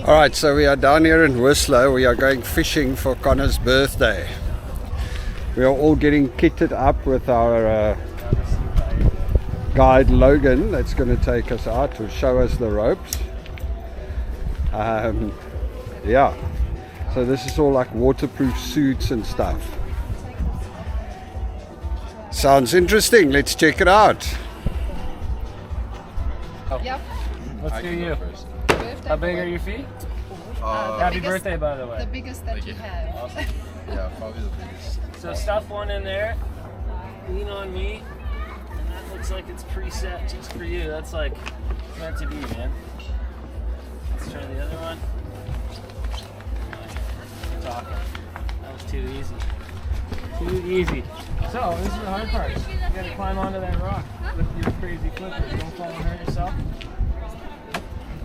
Alright, so we are down here in Whistler. We are going fishing for Connor's birthday. We are all getting kitted up with our guide Logan that's going to take us out to show us the ropes. Yeah, so this is all like waterproof suits and stuff. Sounds interesting. Let's check it out. Yep. Let's do you. Birthday How big boy. are your feet? Happy Happy birthday, by the way. The biggest that you have. Awesome. Yeah, probably the biggest. So stuff one in there, lean on me, and that looks like it's preset just for you. That's like meant to be, man. Let's try the other one. Talking. That was too easy. Too easy. So this is the hard part. You gotta climb onto that rock with your crazy flippers. Don't fall and hurt yourself.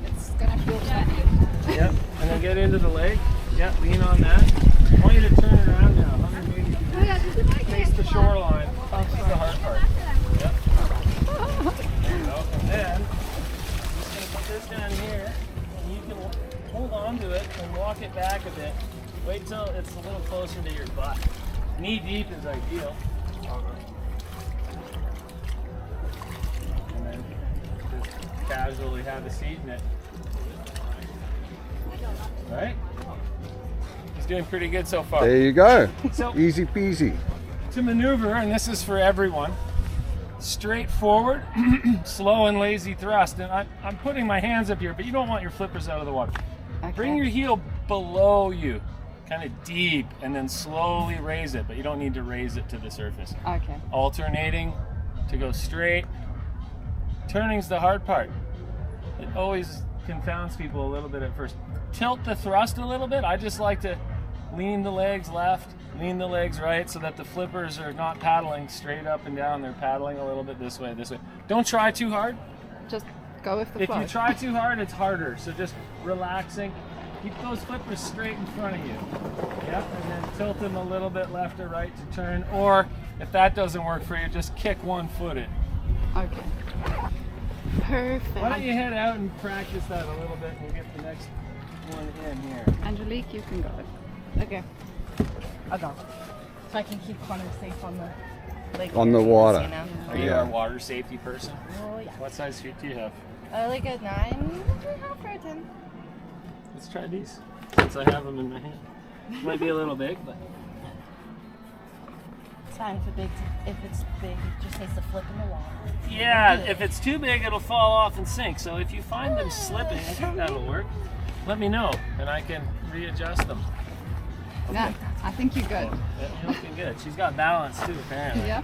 It's gonna feel funny. Yep. And then get into the lake. Yep. Lean on that. I want you to turn it around now. 180 degrees. Face the shoreline. That's the hard part. Yep. There you go. And then I'm just gonna put this down here, and you can hold on to it and walk it back a bit. Wait till it's a little closer to your butt. Knee deep is ideal. And then just casually have a seat in it. Right? He's doing pretty good so far. There you go. So Easy peasy. to maneuver, and this is for everyone, straight forward, slow and lazy thrust. And I'm putting my hands up here, but you don't want your flippers out of the water. Okay. Bring your heel below you, kind of deep, and then slowly raise it, but you don't need to raise it to the surface. Okay. Alternating to go straight. Turning's the hard part. It always confounds people a little bit at first. Tilt the thrust a little bit. I just like to lean the legs left, lean the legs right, so that the flippers are not paddling straight up and down. They're paddling a little bit this way, this way. Don't try too hard. Just go with the If flow. you try too hard, it's harder. So just relaxing. Keep those flippers straight in front of you. Yep, and then tilt them a little bit left or right to turn. Or if that doesn't work for you, just kick one foot in. Okay. Perfect. Why don't you head out and practice that a little bit and we'll get the next one in here. Angelique, you can go. Okay. I'll go. So I can keep Connor safe on the lake. On the water. You know? Are you Yeah. a water safety person? Oh, yeah. What size feet do you have? Like a 9.5 or a 10. Let's try these, since I have them in my hand. Might be a little big, but It's fine if it's big, it just has to flip in the water. yeah, if it's too big, it'll fall off and sink. So if you find them slipping, I think that'll work. Let me know, and I can readjust them. Yeah, I think you're good. Yeah, you're looking good. She's got balance too, apparently. Yep.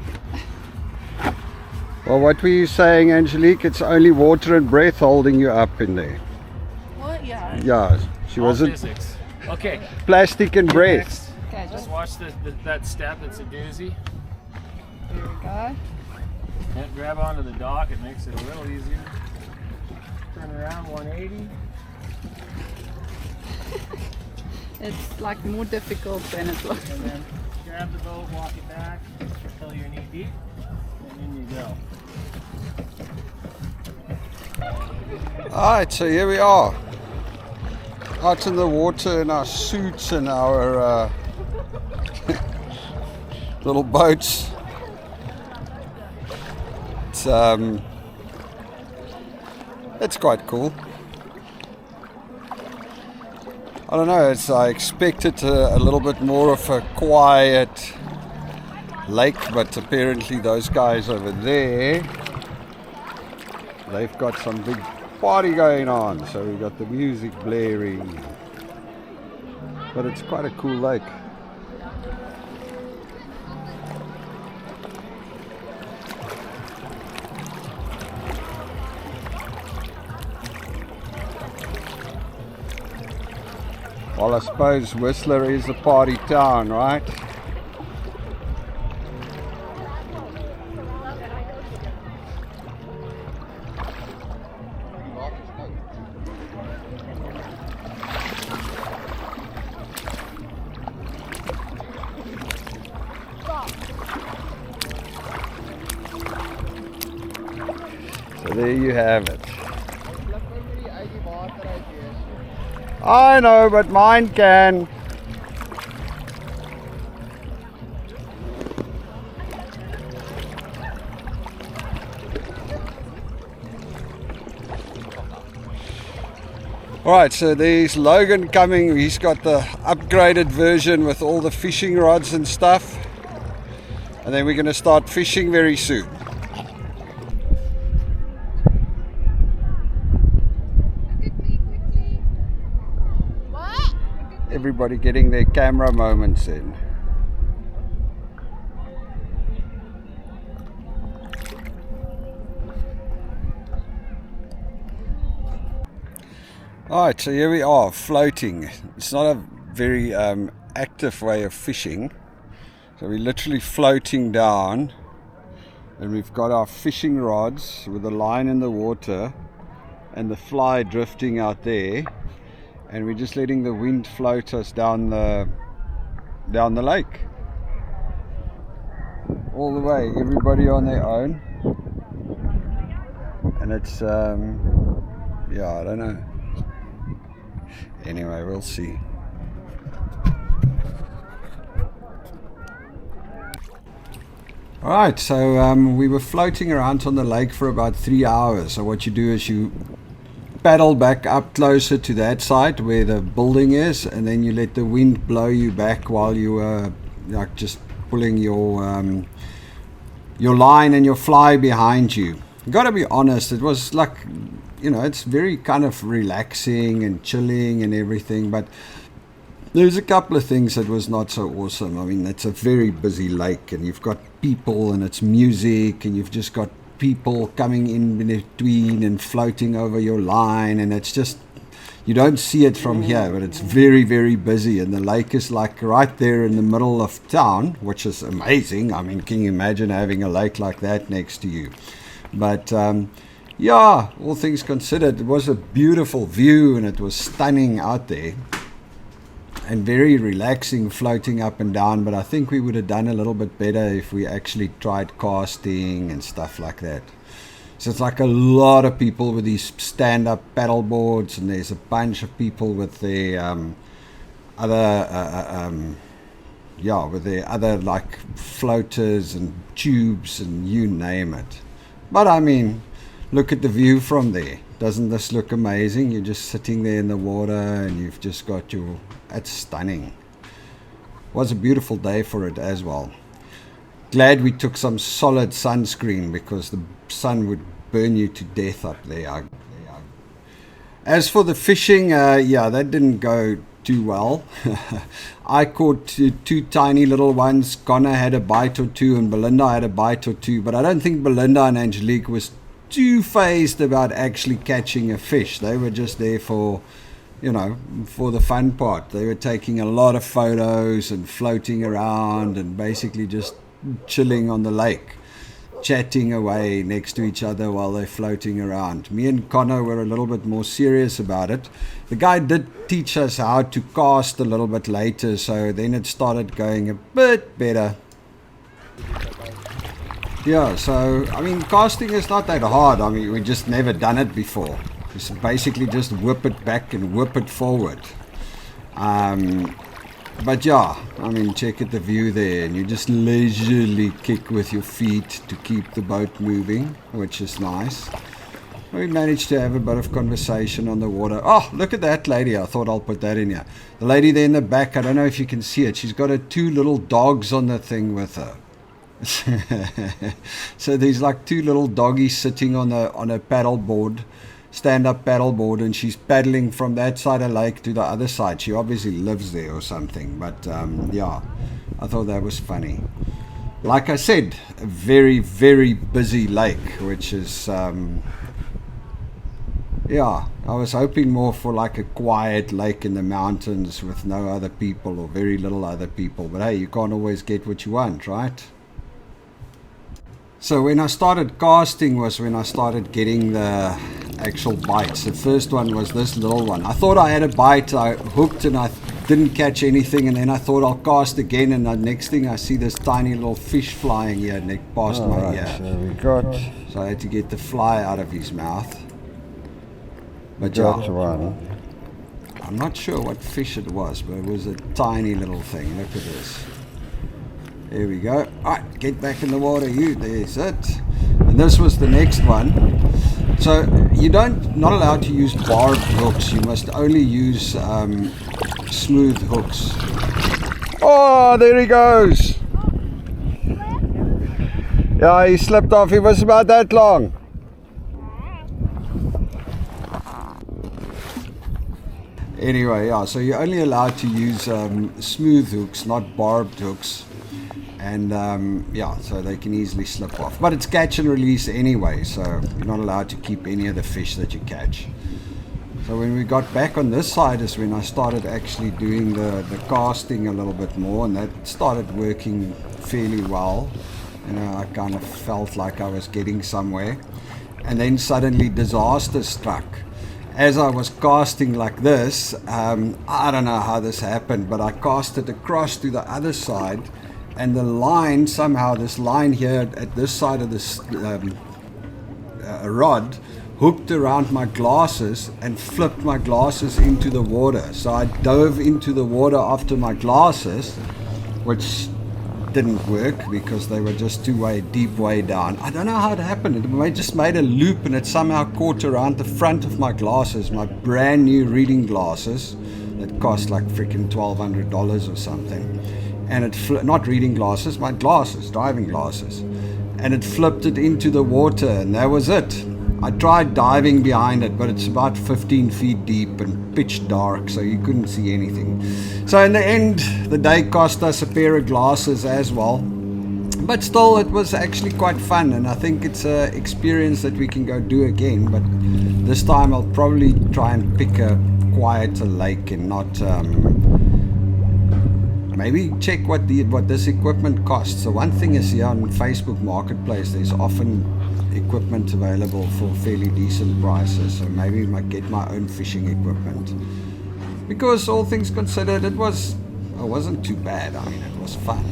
Well, what were you saying, Angelique? It's only water and breath holding you up in there. Well, yeah. Yeah, she All wasn't physics. Okay. plastic and breath. Next, Okay, just just watch that step. It's a doozy. here we go. Yeah, grab onto the dock. It makes it a little easier. Turn around 180. It's like more difficult than it looks. And then grab the boat, walk it back until you're knee deep, and in you go. Alright, so here we are. Out in the water in our suits and our little boats. It's quite cool. I don't know, I expected a little bit more of a quiet lake, but apparently those guys over there, they've got some big party going on. So we got the music blaring, but it's quite a cool lake. Well, I suppose Whistler is a party town, right? So there you have it. I know, but mine can. Alright, so there's Logan coming. He's got the upgraded version with all the fishing rods and stuff. And then we're going to start fishing very soon. Everybody getting their camera moments in. Alright, so here we are, floating. It's not a very active way of fishing. So we're literally floating down, and we've got our fishing rods with the line in the water and the fly drifting out there, and we're just letting the wind float us down the lake. All the way, everybody on their own. And it's yeah, I don't know. Anyway, we'll see. Alright, so we were floating around on the lake for about 3 hours. So what you do is you paddle back up closer to that side where the building is, and then you let the wind blow you back while you are like just pulling your line and your fly behind you. Gotta be honest, it was like, you know, it's very kind of relaxing and chilling and everything, but there's a couple of things that was not so awesome. I mean, it's a very busy lake, and you've got people, and it's music, and you've just got people coming in between and floating over your line, and it's just, you don't see it from here, but it's very, very busy, and the lake is like right there in the middle of town, which is amazing. I mean, can you imagine having a lake like that next to you? But yeah, all things considered, it was a beautiful view, and it was stunning out there and very relaxing floating up and down. But I think we would have done a little bit better if we actually tried casting and stuff like that. So it's like a lot of people with these stand-up paddle boards, and there's a bunch of people with their other like floaters and tubes and you name it. But I mean, look at the view from there. Doesn't this look amazing? You're just sitting there in the water, and you've just got your... It's stunning. It was a beautiful day for it as well. Glad we took some solid sunscreen, because the sun would burn you to death up there. As for the fishing, yeah, that didn't go too well. I caught two tiny little ones. Connor had a bite or two, and Belinda had a bite or two, but I don't think Belinda and Angelique was too phased about actually catching a fish. They were just there for, you know, for the fun part. They were taking a lot of photos and floating around and basically just chilling on the lake, chatting away next to each other while they're floating around. Me and Connor were a little bit more serious about it. The guy did teach us how to cast a little bit later, so then it started going a bit better. Yeah, so, I mean, casting is not that hard. I mean, we just never done it before. Just basically just whip it back and whip it forward. But yeah, I mean, check at the view there, and you just leisurely kick with your feet to keep the boat moving, which is nice. We managed to have a bit of conversation on the water. Oh, look at that lady. I thought I'll put that in here. The lady there in the back, I don't know if you can see it. She's got her two little dogs on the thing with her. So there's like two little doggies sitting on a paddle board, stand-up paddle board, and she's paddling from that side of the lake to the other side. She obviously lives there or something, but yeah, I thought that was funny. Like I said, a very, very busy lake, which is yeah, I was hoping more for like a quiet lake in the mountains with no other people or very little other people, but hey, you can't always get what you want, right? So when I started casting was when I started getting the actual bites. The first one was this little one. I thought I had a bite, I hooked and I didn't catch anything, and then I thought I'll cast again, and the next thing I see this tiny little fish flying here past my ear. So I had to get the fly out of his mouth. But yeah, I'm not sure what fish it was, but it was a tiny little thing. Look at this. There we go. Alright, get back in the water, you. There's it. And this was the next one. So you not allowed to use barbed hooks. You must only use smooth hooks. Oh, there he goes. Yeah, he slipped off. He was about that long. Anyway, yeah, so you're only allowed to use smooth hooks, not barbed hooks. And yeah, so they can easily slip off. But it's catch and release anyway, so you're not allowed to keep any of the fish that you catch. So when we got back on this side is when I started actually doing the casting a little bit more, and that started working fairly well. You know, I kind of felt like I was getting somewhere. And then suddenly disaster struck. As I was casting like this, I don't know how this happened, but I cast it across to the other side, and the line, somehow this line here at this side of this rod hooked around my glasses and flipped my glasses into the water. So I dove into the water after my glasses, which didn't work because they were just deep way down. I don't know how it happened. It just made a loop, and it somehow caught around the front of my glasses, my brand new reading glasses that cost like freaking $1,200 or something. And it not reading glasses, my glasses, driving glasses. And it flipped it into the water, and that was it. I tried diving behind it, but it's about 15 feet deep and pitch dark, so you couldn't see anything. So in the end, the day cost us a pair of glasses as well. But still, it was actually quite fun, and I think it's an experience that we can go do again. But this time I'll probably try and pick a quieter lake and not... maybe check what this equipment costs. So one thing is, here on Facebook Marketplace, there's often equipment available for fairly decent prices. So maybe I might get my own fishing equipment. Because all things considered, it wasn't too bad. I mean, it was fun.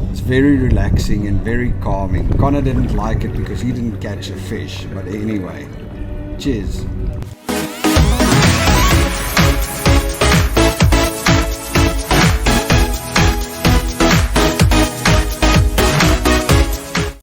It's very relaxing and very calming. Connor didn't like it because he didn't catch a fish. But anyway, cheers.